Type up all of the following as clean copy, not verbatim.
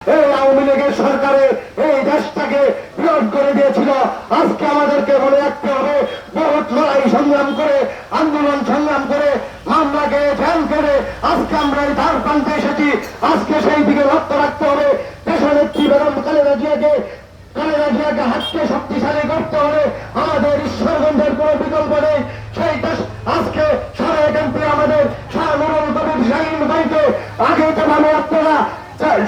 এই আওয়ামী লীগের সরকারে এই দেশটাকে বিরোধ করে দিয়েছিল। আজকে আমাদেরকে মনে রাখতে হবে, বহুত লড়াই সংগ্রাম করে, আন্দোলন সংগ্রাম করে, মামলাকে জেল করে আজকে আমরা এই ধার প্রান্তে এসেছি। আজকে সেই দিকে লক্ষ্য রাখতে হবে। দেশনেত্রী বেগম খালেদা জিয়াকে হাতকে শক্তিশালী করতে হবে। আমাদের ঈশ্বরগঞ্জের কোন বিকল্প নেই। সেই দেশ আজকে সারা এমপি আমাদের শাহ নুরুল কবির শাহীন ভাইকে আগে যেভাবে আপনারা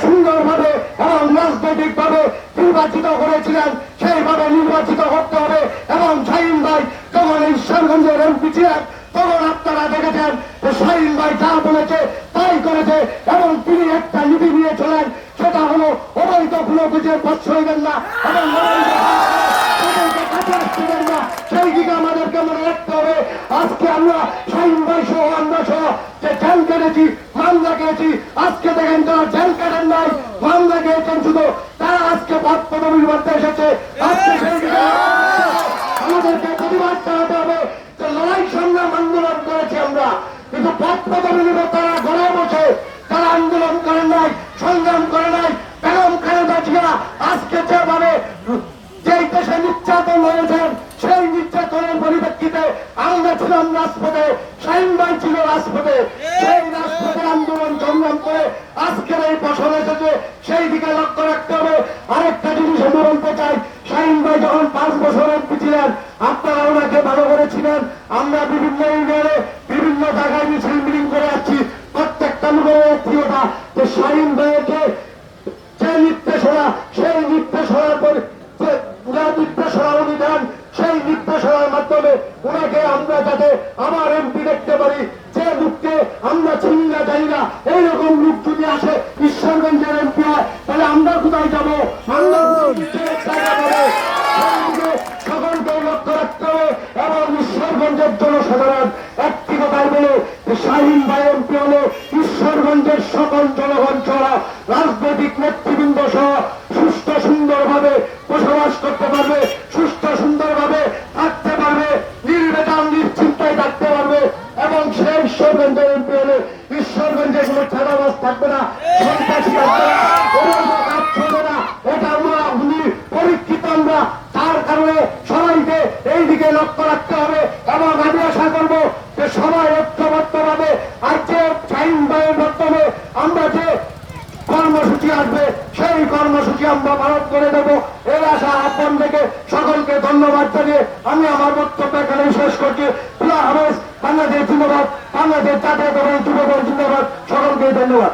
সুন্দরভাবে এবং রাজনৈতিক ভাবে নির্বাচিত করেছিলেন, সেইভাবে নির্বাচিত করতে হবে। এবং শাহীন ভাই যখন ঈশ্বরগঞ্জের এমপি ছিলেন তখন আপনারা দেখেছেন যে শাহীন ভাই যা বলেছে তাই করেছে, এবং তিনি একটা নীতি নিয়ে চলেন, সেটা হলো অবৈধ কোনো বুঝে পথ হইবেন না এবং সেই দিকে আমাদেরকে মনে রাখতে হবে। আজকে আমরা শাহীন ভাই সহ আমরা সহ যে জেল কেটেছি, মামলা খেয়েছি, আজকে দেখেন যারা জেল কাটেন নাই, মামলা খেয়েছেন শুধু, তারা আজকে পদ পদবীর মধ্যে এসেছে। আজকে সেই দিকে আমাদেরকে প্রতিবাদ চালাতে হবে যে লড়াই সংগ্রাম আন্দোলন করেছি আমরা, কিন্তু পদ পদবী নিয়ে তারা ঘরে বসে তারা আন্দোলন করেন নাই, সংগ্রাম করে নাই। বেগম খালেদা জিয়া আজকে যেভাবে যেই দেশে নির্যাতন হয়েছেন, সেই নির্যাতনের পরিপ্রেক্ষিতে আমরা ছিলাম রাজপথে, শাহীন ভাই ছিল রাজপথে, সেই রাজপথে আন্দোলন সংগ্রাম করে আজকের এই ফসল এসেছে। সেই দিকে লক্ষ্য রাখতে হবে। আরেকটা জিনিস আমি বলতে চাই, শাহীন ভাই যখন 5 বছর এমপি ছিলেন, আপনারা ওনাকে ভালো করেছিলেন। আমরা বিভিন্ন ইউনিয়নে বিভিন্ন জায়গায় মিছিল মিটিং করে আসছি, প্রত্যেকটা লোকের প্রিয়তা যে শাহীন ভাইকে যে নির্দেশনা, সেই নির্দেশনার পর নির্দেশনা উনি দেন, সেই নির্দেশনার মাধ্যমে ওনাকে আমরা যাতে আবার এমপি দেখতে পারি। যে লোককে আমরা চিনি না জানি না, এইরকম লোক যদি আসে ঈশ্বরগঞ্জের এমপি হয়, তাহলে আমরা কোথায় যাবো? আমরা সকলকে লক্ষ্য রাখতে হবে। এবং ঈশ্বরগঞ্জের জনসাধারণ একটি কথাই বলে যে শাহীন ভাই এমপি হলে ঈশ্বরগঞ্জের সকল জনগণ সহ রাজনৈতিক নেতৃবৃন্দ সহ সুস্থ সুন্দরভাবে বসবাস করতে পারবে, সুস্থ সুন্দরভাবে থাকতে পারবে, নির্বেদন নিশ্চিন্তায় থাকতে পারবে। এবং সেই ঈশ্বরগঞ্জের এমপি হলে ঈশ্বরগঞ্জে কোনো ছাড়াবাস থাকবে না, সন্ত্রাসী থাকবে না, কাজ চলবে না। এটা আমরা পরীক্ষিত আমরা। তার কারণে সবাইকে এই দিকে লক্ষ্য রাখতে হবে। এবং আমি আশা করবো যে সবাই ঐক্যবদ্ধভাবে আজকে শাহীন ভাইয়ের মাধ্যমে আমরা যে কর্মসূচি আসবে, সেই কর্মসূচি আমরা পালন করে দেব। এই আশা আহ্বান থেকে সকলকে ধন্যবাদ জানিয়ে আমি আমার বক্তব্য এখানে শেষ করছি। খোদা হাফেজ। বাংলাদেশ জিন্দাবাদ, বাংলাদেশ জাতীয়তাবাদী যুব দল জিন্দাবাদ। সকলকে ধন্যবাদ।